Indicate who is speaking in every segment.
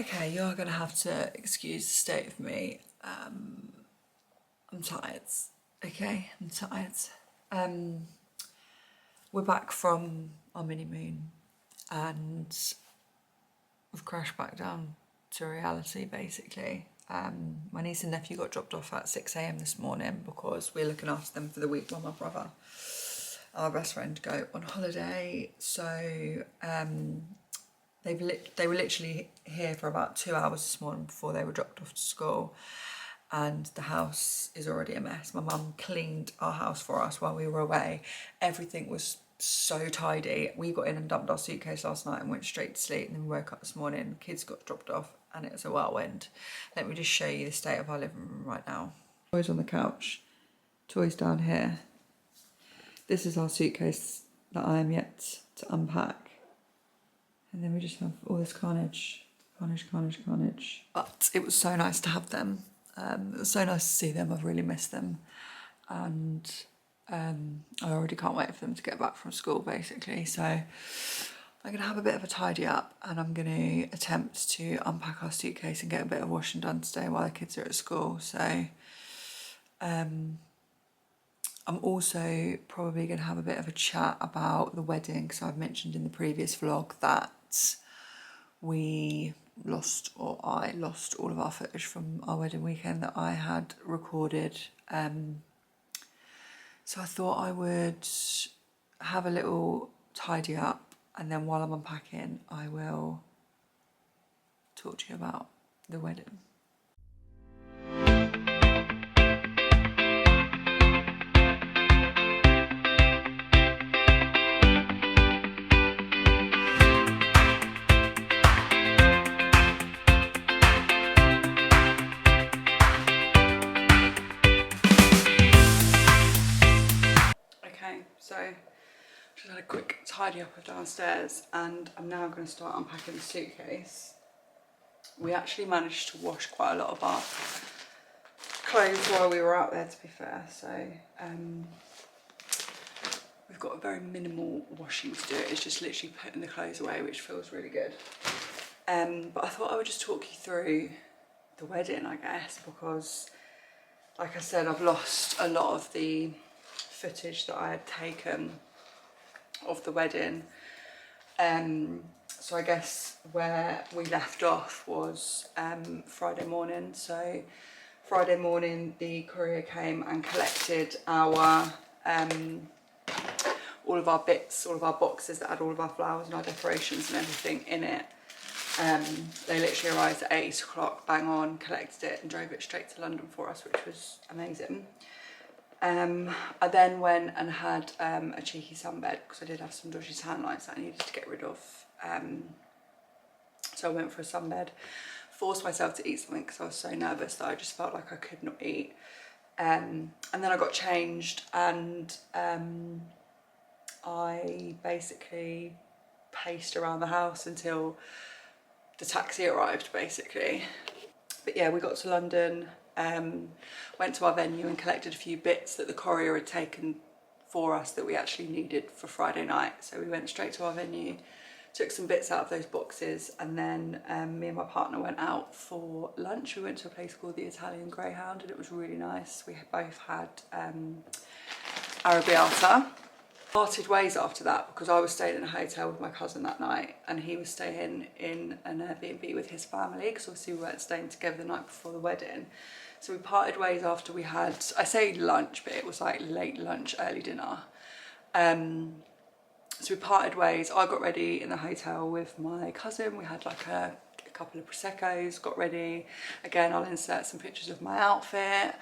Speaker 1: Okay, you're gonna have to excuse the state of me. I'm tired. Okay, I'm tired. We're back from our mini moon and we've crashed back down to reality basically. My niece and nephew got dropped off at 6 a.m. this morning because we're looking after them for the week while my brother, our best friend, go on holiday. So they were literally here for about 2 hours this morning before they were dropped off to school, and the house is already a mess. My mum cleaned our house for us while we were away. Everything was so tidy. We got in and dumped our suitcase last night and went straight to sleep, and then we woke up this morning, kids got dropped off, and it was a whirlwind. Let me just show you the state of our living room right now. Toys on the couch, toys down here. This is our suitcase that I am yet to unpack. And then we just have all this carnage. But it was so nice to have them. It was so nice to see them. I've really missed them. And I already can't wait for them to get back from school, basically. So I'm going to have a bit of a tidy up, and I'm going to attempt to unpack our suitcase and get a bit of washing done today while the kids are at school. So I'm also probably going to have a bit of a chat about the wedding, because I've mentioned in the previous vlog that I lost all of our footage from our wedding weekend that I had recorded. So I thought I would have a little tidy up, and then while I'm unpacking, I will talk to you about the wedding. So just had a quick tidy up of downstairs, and I'm now going to start unpacking the suitcase. We actually managed to wash quite a lot of our clothes while we were out there, to be fair, so we've got a very minimal washing to do. It's just literally putting the clothes away, which feels really good. But I thought I would just talk you through the wedding, I guess, because like I said, I've lost a lot of the footage that I had taken of the wedding. So I guess where we left off was Friday morning. So Friday morning the courier came and collected our all of our bits, all of our boxes that had all of our flowers and our decorations and everything in it. They literally arrived at 8 o'clock, bang on, collected it and drove it straight to London for us, which was amazing. I then went and had a cheeky sunbed because I did have some dodgy tan lines that I needed to get rid of. So I went for a sunbed, forced myself to eat something because I was so nervous that I just felt like I could not eat. And then I got changed, and I basically paced around the house until the taxi arrived, basically. But yeah, we got to London. Went to our venue and collected a few bits that the courier had taken for us that we actually needed for Friday night. So we went straight to our venue, took some bits out of those boxes, and then me and my partner went out for lunch. We went to a place called the Italian Greyhound, and it was really nice. We both had arrabbiata. Parted ways after that because I was staying in a hotel with my cousin that night, and he was staying in an Airbnb with his family because obviously we weren't staying together the night before the wedding. So we parted ways after we had, I say lunch, but it was like late lunch, early dinner. So we parted ways. I got ready in the hotel with my cousin. We had like a couple of Prosecco's, got ready. Again, I'll insert some pictures of my outfit.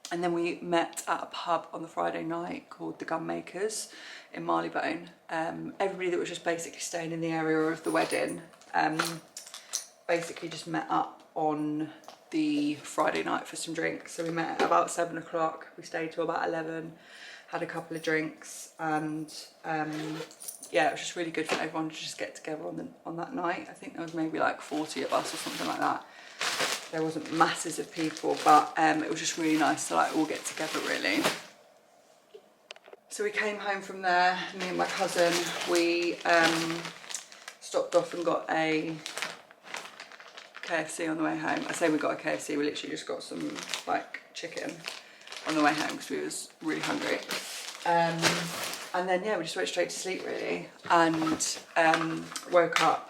Speaker 1: And then we met at a pub on the Friday night called the Gunmakers in Marylebone. Everybody that was just basically staying in the area of the wedding basically just met up on the Friday night for some drinks. So we met at about 7 o'clock. We stayed till about 11, had a couple of drinks, and yeah, it was just really good for everyone to just get together on that night. I think there was maybe like 40 of us or something like that. There wasn't masses of people, but it was just really nice to like all get together, really. So we came home from there, me and my cousin. We stopped off and got a KFC on the way home. I say we got a KFC, we literally just got some like chicken on the way home because we was really hungry. And then yeah, we just went straight to sleep really, and woke up.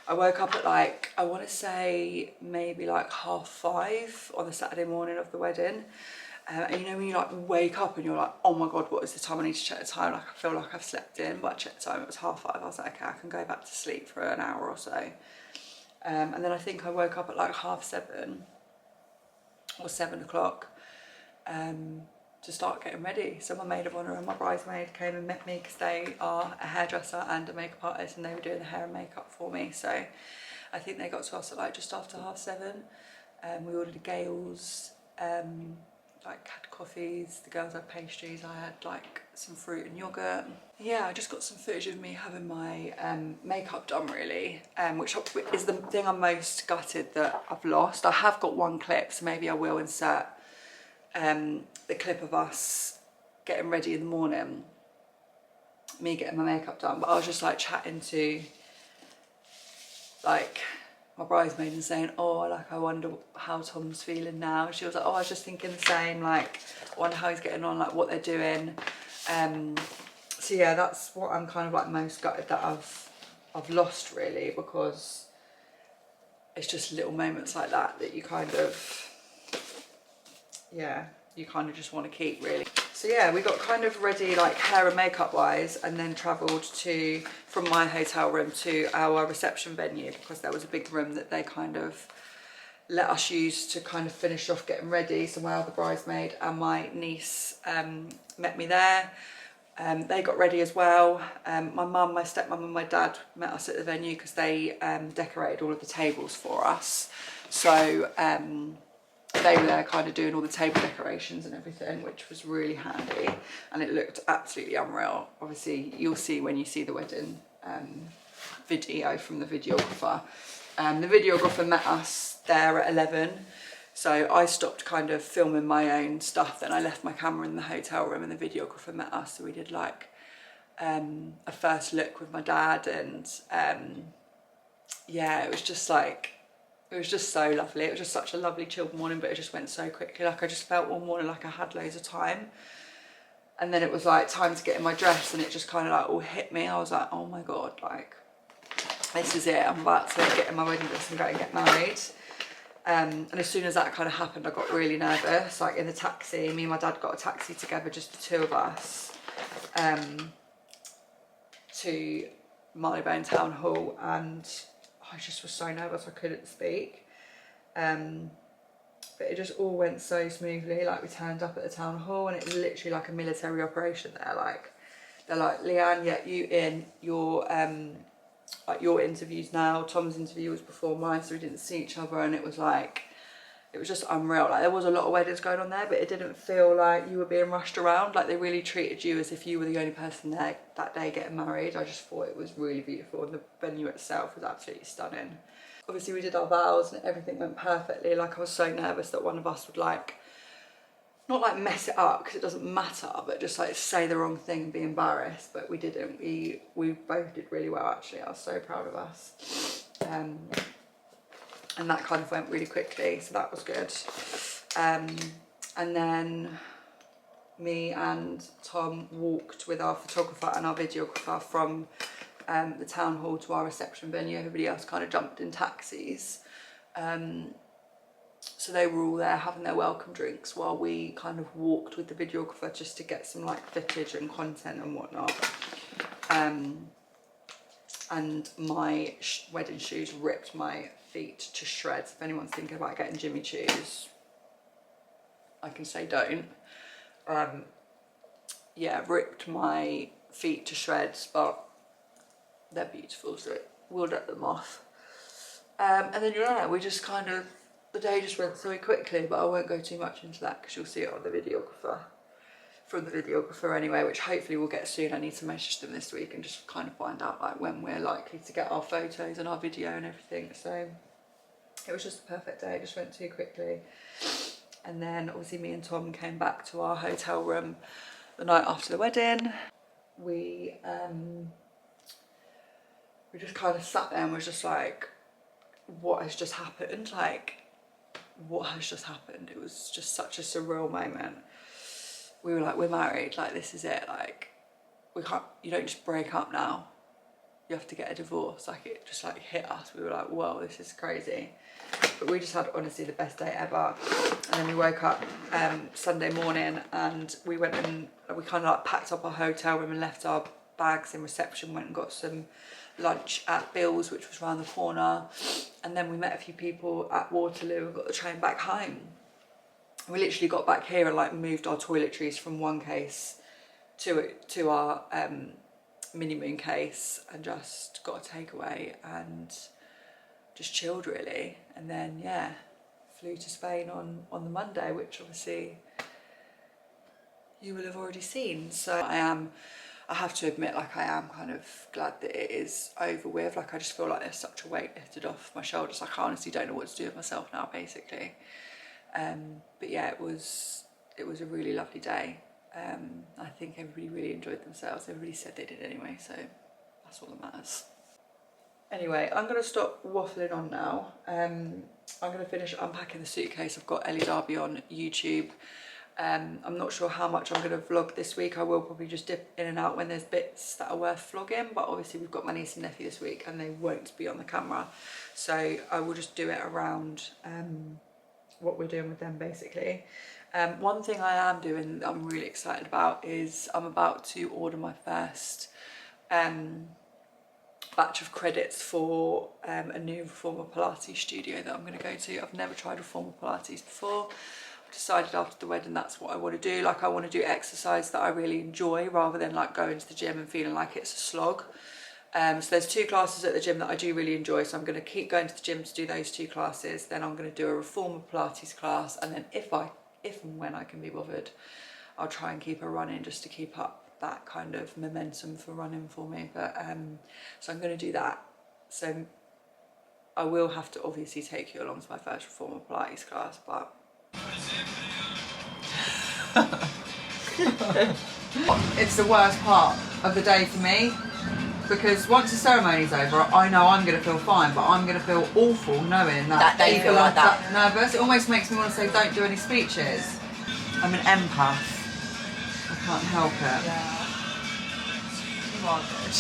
Speaker 1: I woke up at like, I want to say maybe like 5:30 on the Saturday morning of the wedding. And you know when you like wake up and you're like, oh my god, what is the time? I need to check the time. Like I feel like I've slept in, but I checked the time, it was 5:30. I was like, okay, I can go back to sleep for an hour or so. And then I think I woke up at like 7:30 or 7 o'clock to start getting ready. So my maid of honour and my bridesmaid came and met me because they are a hairdresser and a makeup artist, and they were doing the hair and makeup for me. So I think they got to us at like just after 7:30. We ordered a Gales, like had coffees, the girls had pastries, I had like some fruit and yoghurt. Yeah, I just got some footage of me having my makeup done really, which is the thing I'm most gutted that I've lost. I have got one clip, so maybe I will insert the clip of us getting ready in the morning, me getting my makeup done, but I was just like chatting to like my bridesmaid and saying, oh, like I wonder how Tom's feeling now. She was like, oh, I was just thinking the same, like I wonder how he's getting on, like what they're doing. So yeah, that's what I'm kind of like most gutted that I've lost really, because it's just little moments like that that you kind of, yeah, you kind of just want to keep really. So yeah, we got kind of ready like hair and makeup wise, and then travelled from my hotel room to our reception venue, because there was a big room that they kind of let us use to kind of finish off getting ready. So my other bridesmaid and my niece met me there. They got ready as well. My mum, my stepmom and my dad met us at the venue because they decorated all of the tables for us. So they were there kind of doing all the table decorations and everything, which was really handy, and it looked absolutely unreal. Obviously you'll see when you see the wedding video from the videographer. The videographer met us there at 11, so I stopped kind of filming my own stuff, then I left my camera in the hotel room and the videographer met us, so we did like a first look with my dad, and yeah, it was just like, it was just so lovely. It was just such a lovely chilled morning, but it just went so quickly. Like I just felt all morning like I had loads of time. And then it was like time to get in my dress, and it just kind of like all hit me. I was like, oh my God, like this is it. I'm about to get in my wedding dress and go and get married. And as soon as that kind of happened, I got really nervous. Like in the taxi, me and my dad got a taxi together, just the two of us, to Marylebone Town Hall, and I just was so nervous I couldn't speak. But it just all went so smoothly. Like we turned up at the town hall and it was literally like a military operation there. Like they're like, Leanne, yeah, you in your like your interviews now. Tom's interview was before mine, so we didn't see each other, and it was like, it was just unreal. Like there was a lot of weddings going on there, but it didn't feel like you were being rushed around. Like they really treated you as if you were the only person there that day getting married. I just thought it was really beautiful, and the venue itself was absolutely stunning. Obviously we did our vows and everything went perfectly. Like I was so nervous that one of us would like, not like mess it up because it doesn't matter, but just like say the wrong thing and be embarrassed, but we didn't. We both did really well actually. I was so proud of us. And that kind of went really quickly, so that was good. And then me and Tom walked with our photographer and our videographer from the town hall to our reception venue. Everybody else kind of jumped in taxis. So they were all there having their welcome drinks while we kind of walked with the videographer just to get some like footage and content and whatnot. And my wedding shoes ripped my feet to shreds. If anyone's thinking about getting Jimmy Choos, I can say don't. Yeah, ripped my feet to shreds, but they're beautiful, so we'll let them off. And then yeah, we just kind of, the day just went so quickly, but I won't go too much into that because you'll see it on the videographer, from the videographer anyway, which hopefully we'll get soon. I need to message them this week and just kind of find out like when we're likely to get our photos and our video and everything. So it was just a perfect day, it just went too quickly. And then obviously me and Tom came back to our hotel room the night after the wedding. We we just kind of sat there and was just like, what has just happened? Like, what has just happened? It was just such a surreal moment. We were like, we're married, like this is it, like you don't just break up now, you have to get a divorce. Like, it just like hit us. We were like, whoa, this is crazy. But we just had honestly the best day ever. And then we woke up Sunday morning and we went and we kind of like packed up our hotel room and left our bags in reception, went and got some lunch at Bill's, which was around the corner, and then we met a few people at Waterloo and got the train back home. We literally got back here and like moved our toiletries from one case to our mini moon case and just got a takeaway and just chilled really. And then yeah, flew to Spain on the Monday, which obviously you will have already seen. So I have to admit, like, I am kind of glad that it is over with. Like, I just feel like there's such a weight lifted off my shoulders. Like, I honestly don't know what to do with myself now, basically. But yeah, it was a really lovely day. I think everybody really enjoyed themselves. Everybody said they did anyway, so that's all that matters. Anyway, I'm going to stop waffling on now. I'm going to finish unpacking the suitcase. I've got Ellie Darby on YouTube. I'm not sure how much I'm going to vlog this week. I will probably just dip in and out when there's bits that are worth vlogging, but obviously we've got my niece and nephew this week and they won't be on the camera, so I will just do it around what we're doing with them, basically. One thing I am doing that I'm really excited about is I'm about to order my first batch of credits for a new Reformer Pilates studio that I'm going to go to. I've never tried Reformer Pilates before. Decided after the wedding that's what I want to do. Like, I want to do exercise that I really enjoy rather than like going to the gym and feeling like it's a slog. So there's 2 classes at the gym that I do really enjoy, so I'm going to keep going to the gym to do those 2 classes. Then I'm going to do a Reformer Pilates class, and then if and when I can be bothered, I'll try and keep her running just to keep up that kind of momentum for running for me. But so I'm going to do that. So I will have to obviously take you along to my first Reformer Pilates class, but it's the worst part of the day for me, because once the ceremony's over, I know I'm going to feel fine, but I'm going to feel awful knowing that
Speaker 2: they feel like that
Speaker 1: nervous. It almost makes me want to say, don't do any speeches. I'm an empath. I can't help it.
Speaker 2: Yeah. You are good.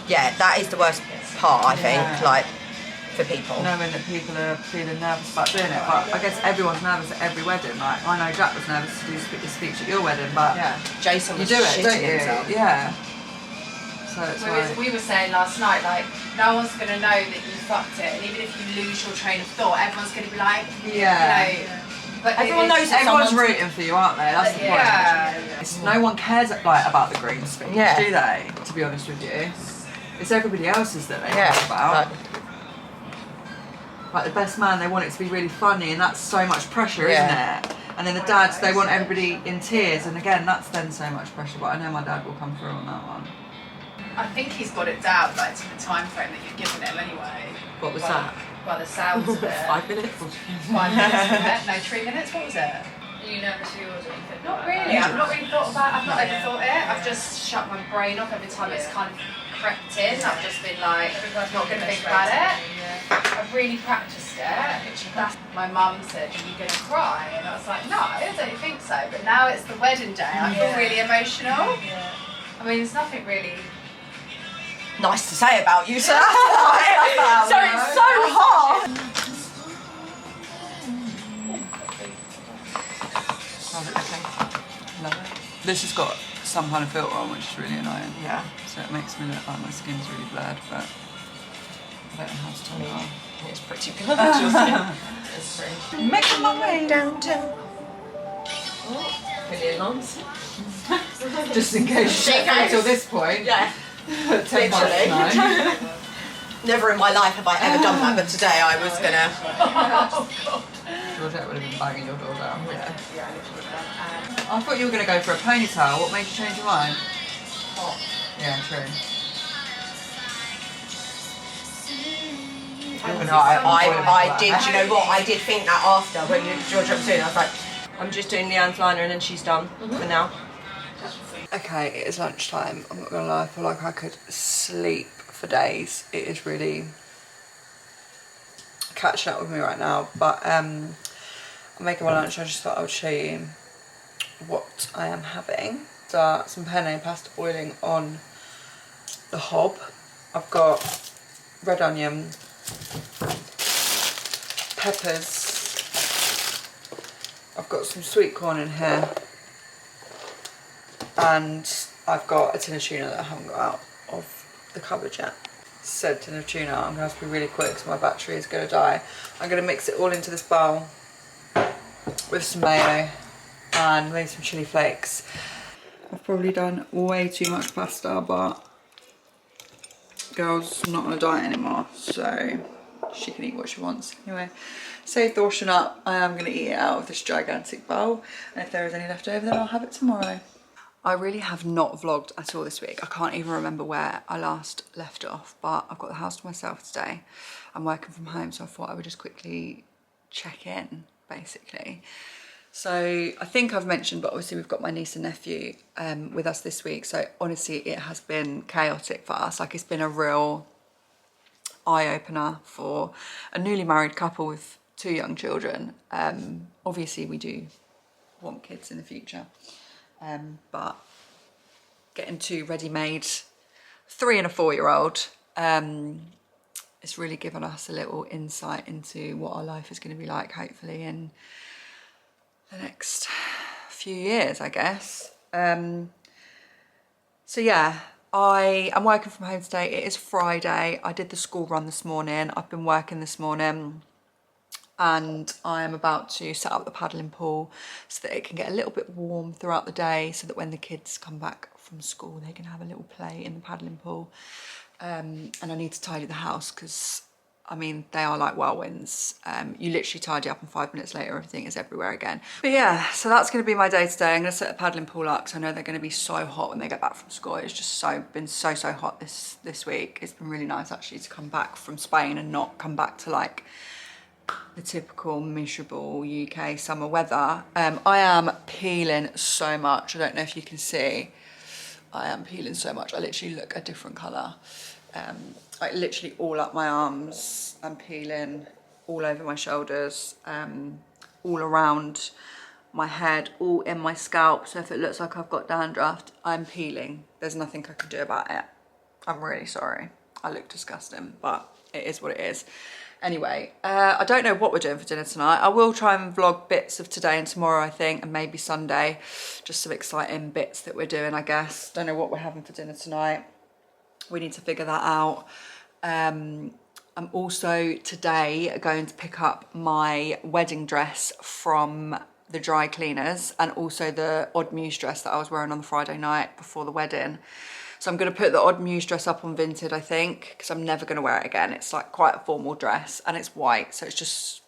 Speaker 2: Yeah, that is the worst part, I think, like, for people.
Speaker 1: Knowing that people are feeling nervous about doing it, but I guess everyone's nervous at every wedding. Like, I know Jack was nervous to do his speech at your wedding, but
Speaker 2: yeah, Jason was
Speaker 1: you do it,
Speaker 2: shitting
Speaker 1: don't you?
Speaker 2: himself.
Speaker 1: Yeah. So it's
Speaker 3: we were saying last night, like, no one's going to know that you fucked it, and even if you lose your train of thought, everyone's going to be like,
Speaker 1: yeah.
Speaker 3: You know, but
Speaker 2: everyone knows that
Speaker 1: everyone's rooting for you, aren't they? That's the point.
Speaker 3: Yeah.
Speaker 1: No one cares like about the green speech,
Speaker 2: Yeah.
Speaker 1: do they? To be honest with you, it's everybody else's that they care about. Like the best man, they want it to be really funny, and that's so much pressure, isn't it? And then the dads, they want everybody in tears, and again, that's then so much pressure. But I know my dad will come through on that one.
Speaker 3: I think he's got it down, like, to the time frame that you've given him anyway.
Speaker 2: What was that?
Speaker 3: By the sounds of it.
Speaker 2: 5 minutes?
Speaker 3: 5 minutes? No, 3 minutes? What was it?
Speaker 4: Are you nervous for yours or anything?
Speaker 3: Not really. I've not really thought about it. I've not overthought it. I've just shut my brain off every time it's kind of crept in. I've just been like, not going to think about it. I've really practiced it. My mum said, are you going to cry? And I was like, no, I don't think so. But now it's the wedding day. I feel really emotional. I mean, there's nothing really
Speaker 2: nice to say about you, sir. So it's so hard.
Speaker 1: Okay. Love it. This has got some kind of filter on, which is really annoying.
Speaker 2: Yeah.
Speaker 1: So it makes me look like my skin's really blurred, but I don't know how to turn it on.
Speaker 2: It's pretty good. It's pretty.
Speaker 1: Making my way
Speaker 2: Downtown. Million lawns.
Speaker 1: just in case you
Speaker 2: Shake
Speaker 1: get
Speaker 2: hands.
Speaker 1: until this point.
Speaker 2: Yeah.
Speaker 1: 10 past 9.
Speaker 2: Never in my life have I ever done that, but today I was gonna.
Speaker 1: Georgette would have been banging your door down. Yeah. I thought you were going to go for a ponytail. What made you change your mind? Yeah, true.
Speaker 2: I did. You know what? I did think that after when George was doing. I was like, I'm just doing Leanne's liner and then she's done for now.
Speaker 1: Okay, it is lunchtime. I'm not gonna lie, I feel like I could sleep for days. It is really catching up with me right now, but I'm making my lunch. I just thought I would show you what I am having. So some penne pasta boiling on the hob. I've got red onion, peppers, I've got some sweet corn in here, and I've got a tin of tuna that I haven't got out of the cupboard yet. Said tin of tuna, I'm going to have to be really quick because my battery is going to die. I'm going to mix it all into this bowl with some mayo and maybe some chilli flakes. I've probably done way too much pasta, but girl's not on a diet anymore, so she can eat what she wants. Anyway, save the washing up. I am going to eat it out of this gigantic bowl, and if there is any left over then I'll have it tomorrow. I really have not vlogged at all this week. I can't even remember where I last left off, but I've got the house to myself today. I'm working from home, so I thought I would just quickly check in, basically. So I think I've mentioned, but obviously we've got my niece and nephew with us this week. So honestly, it has been chaotic for us. Like, it's been a real eye-opener for a newly married couple with 2 young children. Obviously we do want kids in the future. But getting 2 ready-made 3 and a 4-year-old, it's really given us a little insight into what our life is going to be like, hopefully in the next few years, I guess. So yeah, I am working from home today. It is Friday. I did the school run this morning. I've been working this morning, and I am about to set up the paddling pool so that it can get a little bit warm throughout the day, so that when the kids come back from school they can have a little play in the paddling pool. And I need to tidy the house because, I mean, they are like whirlwinds. You literally tidy up and 5 minutes later everything is everywhere again. But yeah, so that's going to be my day today. I'm going to set the paddling pool up because I know they're going to be so hot when they get back from school. It's just been so hot this week. It's been really nice actually to come back from Spain and not come back to like the typical miserable UK summer weather. I am peeling so much. I don't know if you can see. I am peeling so much. I literally look a different colour. Like literally all up my arms. I'm peeling all over my shoulders, all around my head, all in my scalp. So if it looks like I've got dandruff, I'm peeling. There's nothing I can do about it. I'm really sorry. I look disgusting, but it is what it is. Anyway, I don't know what we're doing for dinner tonight. I will try and vlog bits of today and tomorrow, I think, and maybe Sunday. Just some exciting bits that we're doing, I guess. Don't know what we're having for dinner tonight. We need to figure that out. I'm also today going to pick up my wedding dress from the dry cleaners, and also the odd muse dress that I was wearing on the Friday night before the wedding. So I'm going to put the odd muse dress up on Vinted, I think, because I'm never going to wear it again. It's like quite a formal dress and it's white, so it's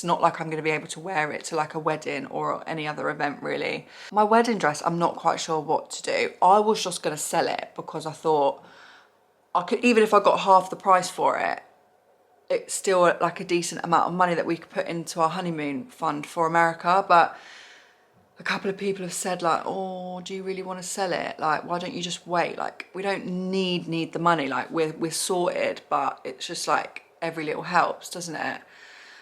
Speaker 1: not like I'm going to be able to wear it to like a wedding or any other event really. My wedding dress, I'm not quite sure what to do. I was just going to sell it because I thought I could, even if I got half the price for it, it's still like a decent amount of money that we could put into our honeymoon fund for America. But a couple of people have said like, oh, do you really want to sell it? Like, why don't you just wait? Like, we don't need the money. Like, we're sorted, but it's just like every little helps, doesn't it?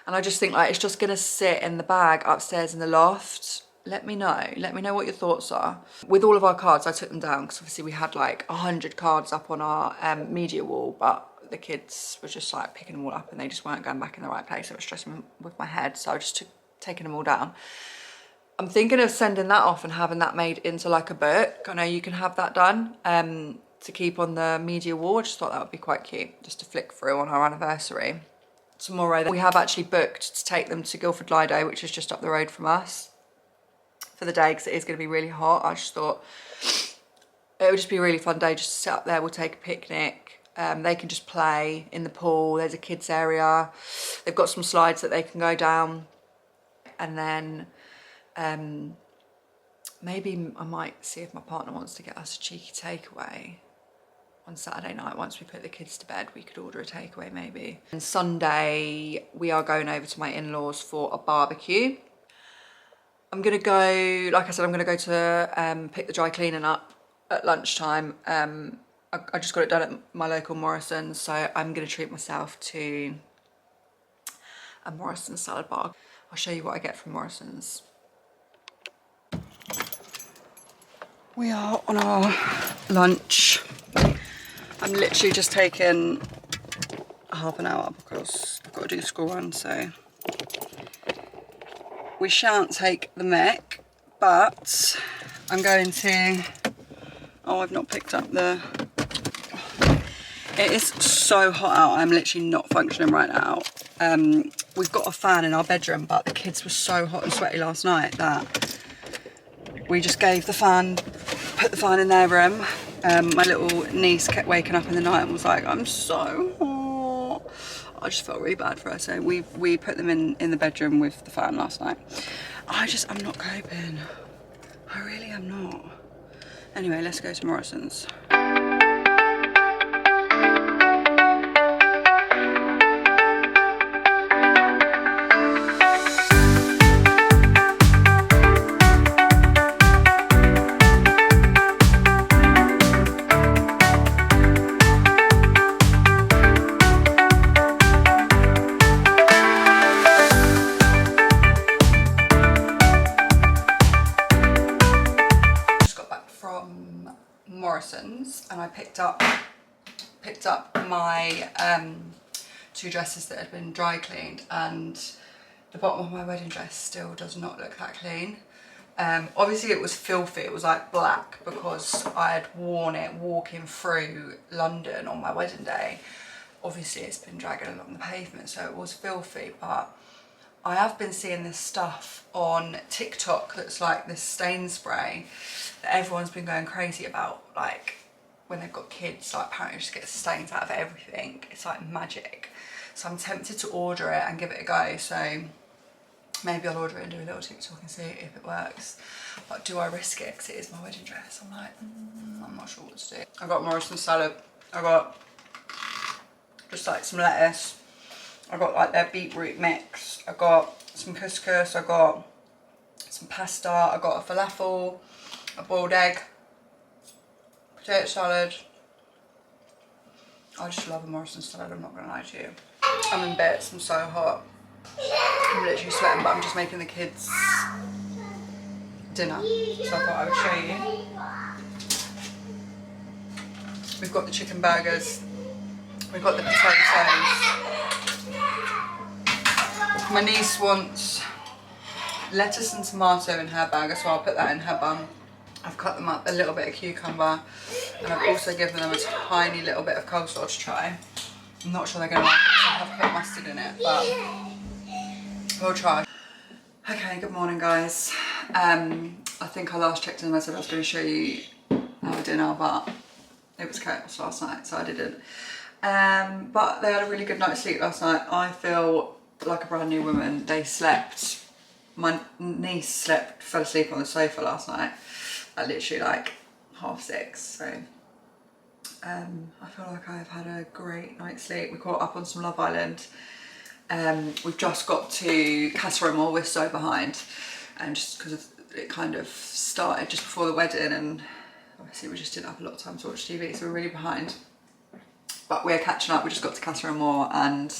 Speaker 1: And I just think like it's just gonna sit in the bag upstairs in the loft. Let me know what your thoughts are. With all of our cards, I took them down because obviously we had like 100 cards up on our media wall, but the kids were just like picking them all up and they just weren't going back in the right place. It was stressing with my head, so I just took taking them all down. I'm thinking of sending that off and having that made into like a book. I know you can have that done to keep on the media wall. I just thought that would be quite cute, just to flick through on our anniversary. Tomorrow we have actually booked to take them to Guildford Lido, which is just up the road from us, for the day, because it is going to be really hot. I just thought it would just be a really fun day just to sit up there. We'll take a picnic. They can just play in the pool. There's a kids area. They've got some slides that they can go down. And then maybe I might see if my partner wants to get us a cheeky takeaway on Saturday night, once we put the kids to bed, we could order a takeaway maybe. And Sunday, we are going over to my in-laws for a barbecue. I'm gonna go, like I said, I'm gonna go to pick the dry cleaning up at lunchtime. I just got it done at my local Morrison's, so I'm gonna treat myself to a Morrison's salad bar. I'll show you what I get from Morrison's. We are on our lunch. I'm literally just taking half an hour because I've got to do school run, so we shan't take the mick, but I'm going to, oh, I've not picked up the, it is so hot out, I'm literally not functioning right now. We've got a fan in our bedroom, but the kids were so hot and sweaty last night that we just gave the fan, put the fan in their room. My little niece kept waking up in the night and was like, I'm so hot. I just felt really bad for her, so we put them in the bedroom with the fan last night. I'm not coping. I really am not. Anyway, let's go to Morrison's. Morrison's and I picked up my 2 dresses that had been dry cleaned, and the bottom of my wedding dress still does not look that clean. Obviously it was filthy, it was like black because I had worn it walking through London on my wedding day. Obviously it's been dragging along the pavement, so it was filthy, but I have been seeing this stuff on TikTok that's like this stain spray that everyone's been going crazy about, like when they've got kids, like apparently just get stains out of everything. It's like magic. So I'm tempted to order it and give it a go. So maybe I'll order it and do a little TikTok and see if it works. But do I risk it? Because it is my wedding dress. I'm like, I'm not sure what to do. I got Morrison's salad. I got just like some lettuce. I got like their beetroot mix. I got some couscous. I got some pasta. I got a falafel, a boiled egg, potato salad. I just love a Morrison's salad, I'm not gonna lie to you. I'm in bits, I'm so hot. I'm literally sweating, but I'm just making the kids dinner. So I thought I would show you. We've got the chicken burgers. We've got the potatoes. My niece wants lettuce and tomato in her burger, so I'll put that in her bun. I've cut them up a little bit of cucumber, and I've also given them a tiny little bit of coleslaw to try. I'm not sure they're going to like it because I have put mustard in it, but we'll try. Okay, good morning guys. I think I last checked in and I said I was going to show you our dinner, but it was chaos last night, so I didn't. But they had a really good night's sleep last night. I feel like a brand new woman. They slept, my niece fell asleep on the sofa last night at literally like 6:30, so I feel like I've had a great night's sleep. We caught up on some Love Island. We've just got to Casa Amor, we're so behind, and just because it kind of started just before the wedding, and obviously we just didn't have a lot of time to watch TV, so we're really behind. But we're catching up. We just got to Casa Amor, and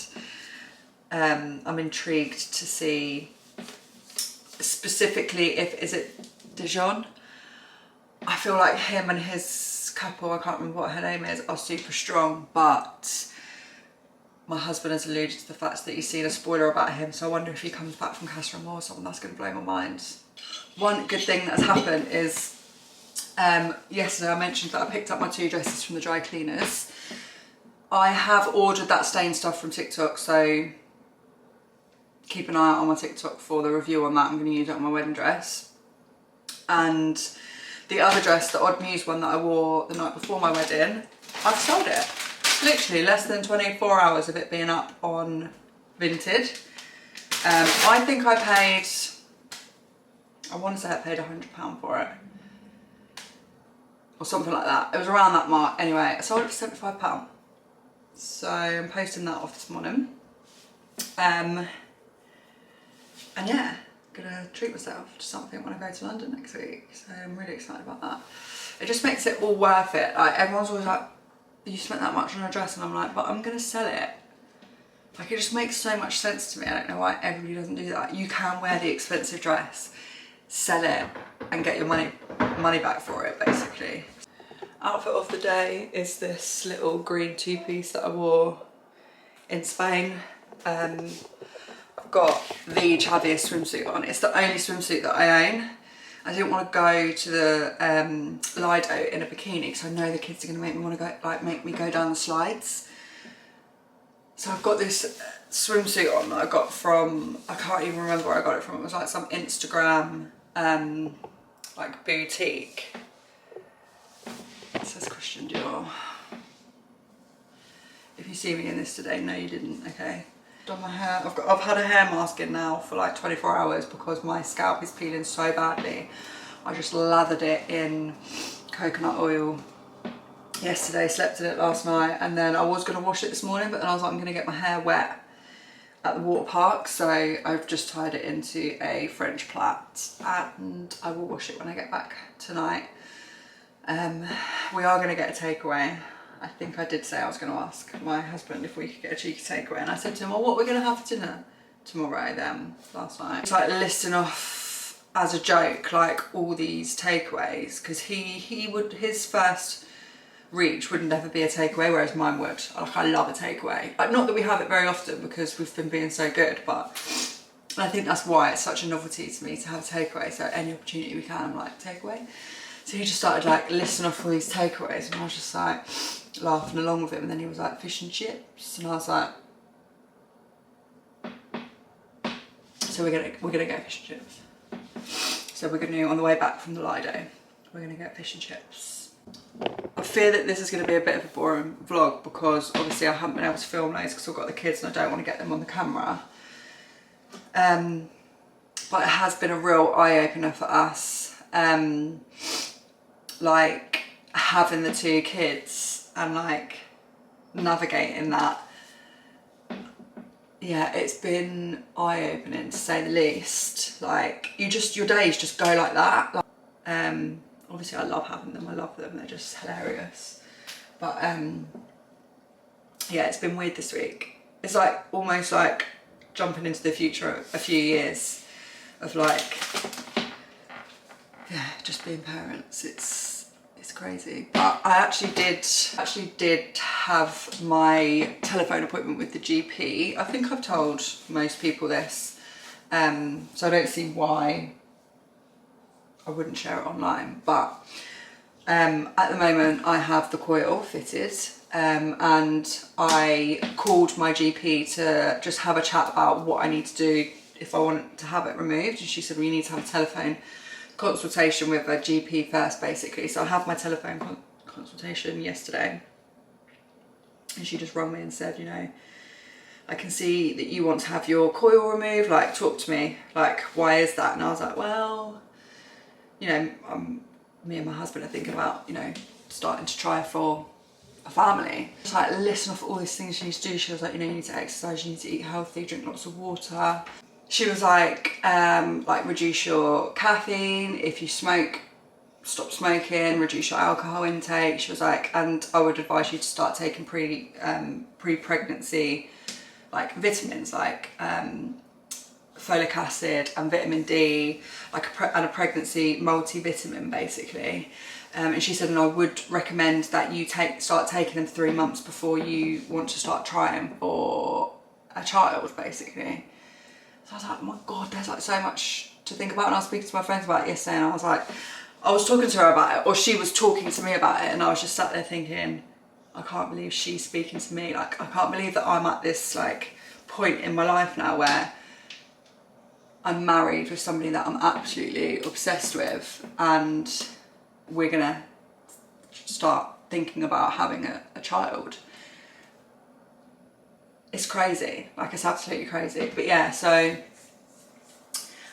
Speaker 1: I'm intrigued to see specifically is it Dijon? I feel like him and his couple, I can't remember what her name is, are super strong, but my husband has alluded to the fact that he's seen a spoiler about him, so I wonder if he comes back from Casa Amor or something. That's going to blow my mind. One good thing that's happened is yesterday I mentioned that I picked up my 2 dresses from the dry cleaners. I have ordered that stain stuff from TikTok, so keep an eye out on my TikTok for the review on that. I'm going to use it on my wedding dress. And the other dress, the Odd Muse one that I wore the night before my wedding, I've sold it. Literally less than 24 hours of it being up on Vinted. I think I paid, I want to say I paid £100 for it. or something like that. It was around that mark. Anyway, I sold it for £75. So I'm posting that off this morning. And yeah, gonna treat myself to something when I go to London next week. So I'm really excited about that. It just makes it all worth it. Like, everyone's always like, you spent that much on a dress, and I'm like, but I'm gonna sell it. Like, it just makes so much sense to me. I don't know why everybody doesn't do that. You can wear the expensive dress, sell it, and get your money back for it, basically. Outfit of the day is this little green two-piece that I wore in Spain. I've got the chavviest swimsuit on. It's the only swimsuit that I own. I didn't want to go to the Lido in a bikini because I know the kids are going to make me want to go, like, make me go down the slides. So I've got this swimsuit on that I got from, I can't even remember where I got it from. It was like some Instagram like boutique. It says Christian Dior. If you see me in this today, no you didn't, okay. Done my hair. I've had a hair mask in now for like 24 hours because my scalp is peeling so badly. I just lathered it in coconut oil yesterday, slept in it last night, and then I was going to wash it this morning, but then I was like, I'm going to get my hair wet at the water park, so I've just tied it into a French plait, and I will wash it when I get back tonight. We are going to get a takeaway. I think I did say I was going to ask my husband if we could get a cheeky takeaway, and I said to him, well, what we're going to have for dinner tomorrow then, last night. It's like listing off as a joke, like, all these takeaways, because his first reach would never be a takeaway, whereas mine would. Like, I love a takeaway. Like, not that we have it very often because we've been being so good, but I think that's why it's such a novelty to me to have a takeaway. So any opportunity we can, I'm like, takeaway. So he just started like listing off all these takeaways, and I was just like laughing along with him, and then he was like, fish and chips, and I was like, so we're gonna get fish and chips. So we're gonna, on the way back from the Lido, we're gonna get fish and chips. I fear that this is going to be a bit of a boring vlog because obviously I haven't been able to film loads because I've got the kids and I don't want to get them on the camera. But it has been a real eye-opener for us. Like, having the two kids and like navigating that. Yeah, it's been eye-opening to say the least. Like, your days just go like that. Like, obviously I love having them, I love them, they're just hilarious. But yeah, it's been weird this week. It's like almost like jumping into the future a few years of like, yeah, just being parents. It's crazy. But I actually did have my telephone appointment with the GP. I think I've told most people this, so I don't see why I wouldn't share it online. But at the moment I have the coil fitted, and I called my GP to just have a chat about what I need to do if I want to have it removed, and she said, well, you need to have a telephone consultation with a GP first, basically. So I had my telephone consultation yesterday, and she just rang me and said, you know, I can see that you want to have your coil removed, like, talk to me, like, why is that? And I was like, well, you know, me and my husband are thinking about, you know, starting to try for a family. Just like listen off all these things she needs to do. She was like, you know, you need to exercise, you need to eat healthy, drink lots of water. She was like reduce your caffeine. If you smoke, stop smoking, reduce your alcohol intake. She was like, and I would advise you to start taking pre-pregnancy like vitamins, like folic acid and vitamin D, like and a pregnancy multivitamin, basically. And she said, and I would recommend that you start taking them 3 months before you want to start trying for a child, basically. So I was like, oh my God, there's like so much to think about. And I was speaking to my friends about it yesterday, and I was like, I was talking to her about it, or she was talking to me about it, and I was just sat there thinking, I can't believe she's speaking to me. Like, I can't believe that I'm at this like point in my life now where I'm married with somebody that I'm absolutely obsessed with, and we're gonna start thinking about having a child. It's crazy, like, it's absolutely crazy. But yeah, so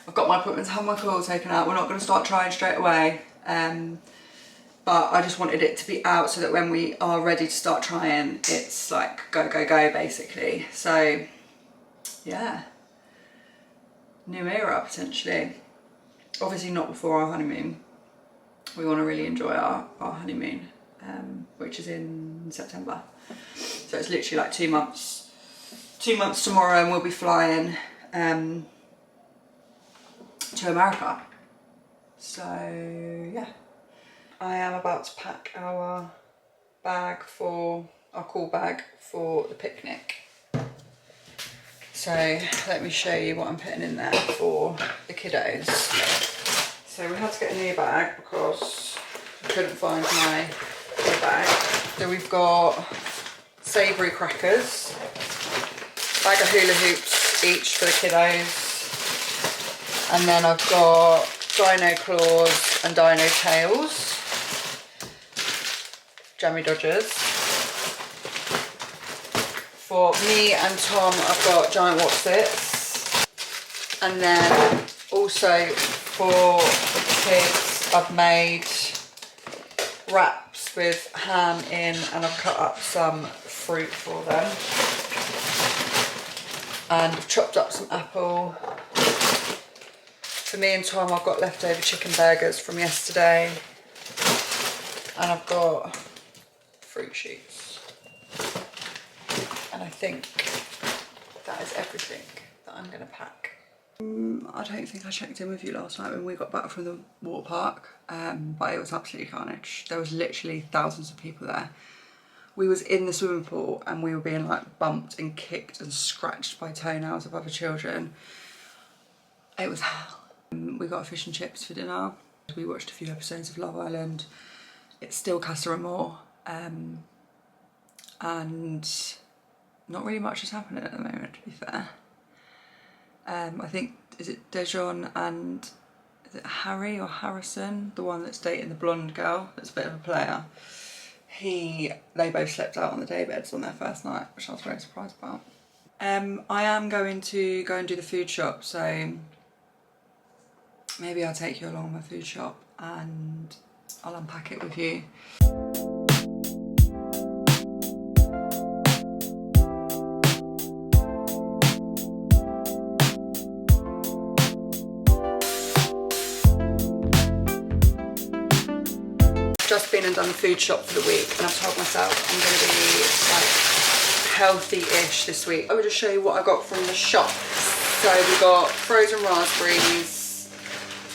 Speaker 1: I've got my appointment to have my coil taken out. We're not going to start trying straight away, but but I just wanted it to be out so that when we are ready to start trying, it's like go, go, go basically. So yeah, new era potentially. Obviously not before our honeymoon. We want to really enjoy our honeymoon, which is in September. So it's literally like 2 months. 2 months tomorrow and we'll be flying to America. So yeah. I am about to pack our cool bag for the picnic. So let me show you what I'm putting in there for the kiddos. So we had to get a new bag because I couldn't find my old bag. So we've got savoury crackers, bag of hula hoops each for the kiddos, and then I've got dino claws and dino tails, jammy dodgers. For me and Tom, I've got giant Wotsits, and then also for the kids, I've made wraps with ham in, and I've cut up some fruit for them, and I've chopped up some apple. For me and Tom, I've got leftover chicken burgers from yesterday, and I've got fruit shoots. And I think that is everything that I'm going to pack. I don't think I checked in with you last night when we got back from the water park, but it was absolutely carnage. There was literally thousands of people there. We was in the swimming pool and we were being like bumped and kicked and scratched by toenails of other children. It was hell. We got fish and chips for dinner. We watched a few episodes of Love Island. It's still Casa Amor, and not really much is happening at the moment, to be fair. I think, is it Dejon and, is it Harry or Harrison? The one that's dating the blonde girl, that's a bit of a player. They both slept out on the daybeds on their first night, which I was very surprised about. I am going to go and do the food shop, so maybe I'll take you along on my food shop and I'll unpack it with you. Just been and done the food shop for the week, and I've told myself I'm going to be like healthy-ish this week. I will just show you what I got from the shop. So we got frozen raspberries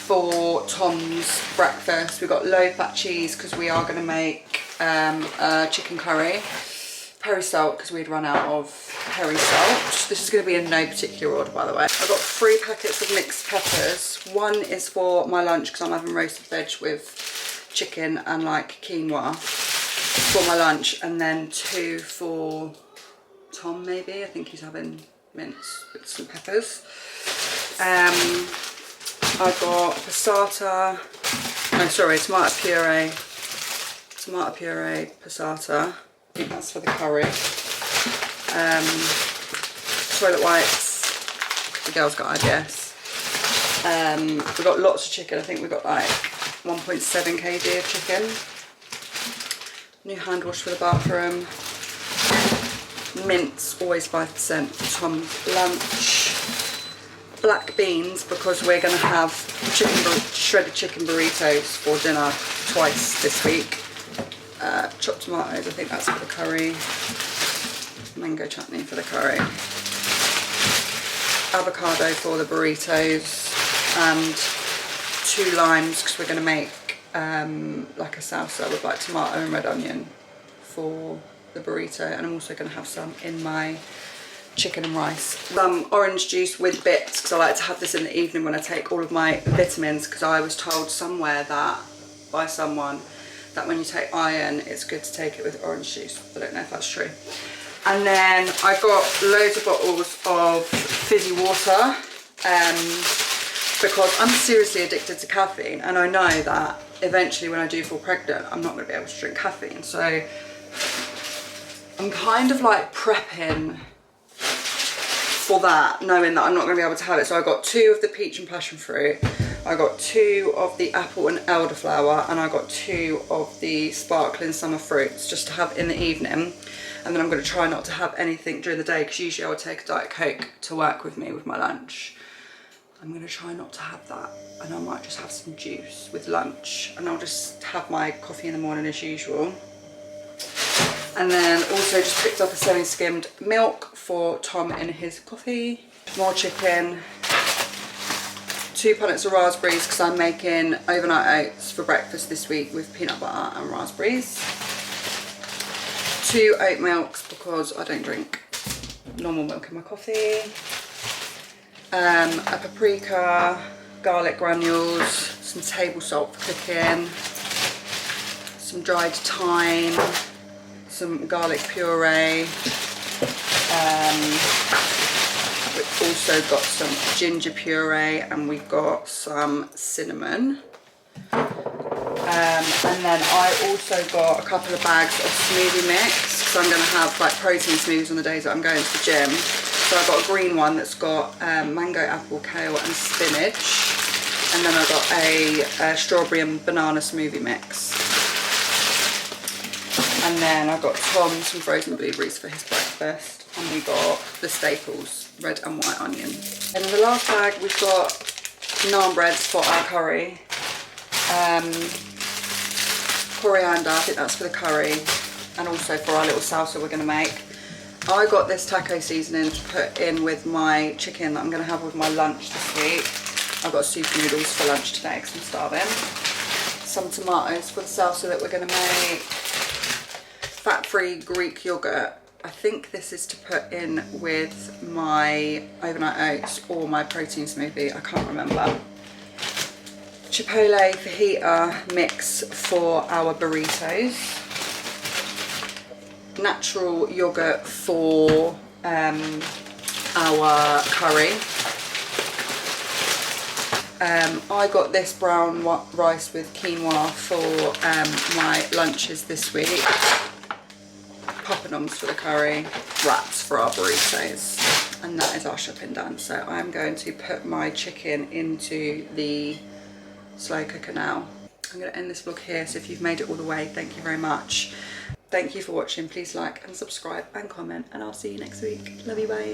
Speaker 1: for Tom's breakfast. We got low-fat cheese because we are going to make a chicken curry. Peri salt because we'd run out of peri salt. This is going to be in no particular order, by the way. I got 3 packets of mixed peppers. 1 is for my lunch because I'm having roasted veg with chicken and like quinoa for my lunch, and then 2 for Tom maybe. I think he's having mince with some peppers. I got passata, no sorry, tomato puree passata. I think that's for the curry. Toilet wipes, the girls got IBS. We got lots of chicken. I think we got like 1.7 kg of chicken. New hand wash for the bathroom. Mince, always 5% for Tom's lunch. Black beans because we're going to have shredded chicken burritos for dinner twice this week. Chopped tomatoes, I think that's for the curry. Mango chutney for the curry. Avocado for the burritos, and 2 limes because we're going to make like a salsa with like tomato and red onion for the burrito, and I'm also going to have some in my chicken and rice. Some orange juice with bits because I like to have this in the evening when I take all of my vitamins, because I was told somewhere that by someone that when you take iron it's good to take it with orange juice. I don't know if that's true. And then I got loads of bottles of fizzy water because I'm seriously addicted to caffeine, and I know that eventually when I do fall pregnant I'm not going to be able to drink caffeine, so I'm kind of like prepping for that, knowing that I'm not going to be able to have it. So I got 2 of the peach and passion fruit, I got 2 of the apple and elderflower, and I got 2 of the sparkling summer fruits just to have in the evening. And then I'm going to try not to have anything during the day, because usually I would take a Diet Coke to work with me with my lunch. I'm going to try not to have that, and I might just have some juice with lunch, and I'll just have my coffee in the morning as usual. And then also just picked up a semi-skimmed milk for Tom in his coffee. More chicken. 2 punnets of raspberries, because I'm making overnight oats for breakfast this week with peanut butter and raspberries. 2 oat milks, because I don't drink normal milk in my coffee. A paprika, garlic granules, some table salt for cooking, some dried thyme, some garlic puree. We've also got some ginger puree, and we've got some cinnamon. And then I also got a couple of bags of smoothie mix, because I'm going to have like protein smoothies on the days that I'm going to the gym. So I've got a green one that's got mango, apple, kale and spinach. And then I've got a strawberry and banana smoothie mix. And then I've got Tom some frozen blueberries for his breakfast. And we got the staples, red and white onion. And in the last bag we've got naan breads for our curry. Coriander, I think that's for the curry. And also for our little salsa we're going to make. I got this taco seasoning to put in with my chicken that I'm going to have with my lunch this week. I've got soup noodles for lunch today because I'm starving. Some tomatoes for the salsa that we're going to make. Fat-free Greek yogurt. I think this is to put in with my overnight oats or my protein smoothie. I can't remember. Chipotle fajita mix for our burritos. Natural yogurt for our curry. I got this brown rice with quinoa for my lunches this week. Poppadoms for the curry. Wraps for our burritos. And that is our shopping done. So I'm going to put my chicken into the slow cooker now. I'm going to end this vlog here, so if you've made it all the way, thank you very much. Thank you for watching. Please like and subscribe and comment, and I'll see you next week. Love you, bye.